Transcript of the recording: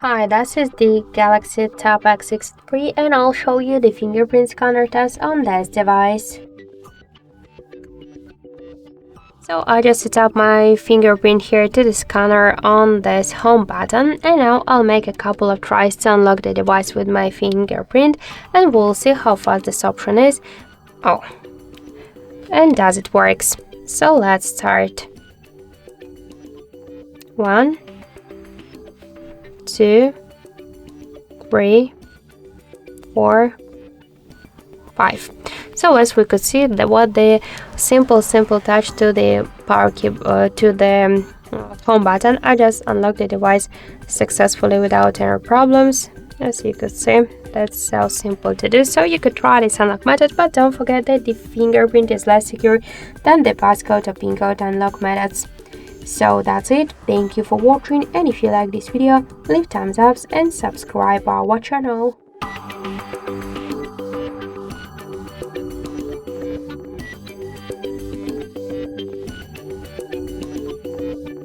Hi, this is the Galaxy Tab Active3 and I'll show you the fingerprint scanner test on this device. So I just set up my fingerprint here to the scanner on this home button, and now I'll make a couple of tries to unlock the device with my fingerprint and we'll see how fast this option is. Oh, and does it works. So let's start. 1, 2, 3, 4, 5. So as we could see, what the simple touch to the power key to the home button, I just unlocked the device successfully without any problems. As you could see, that's so simple to do. So you could try this unlock method, but don't forget that the fingerprint is less secure than the passcode or pin code unlock methods. So that's it. Thank you for watching, and if you like this video, leave thumbs up and subscribe our channel.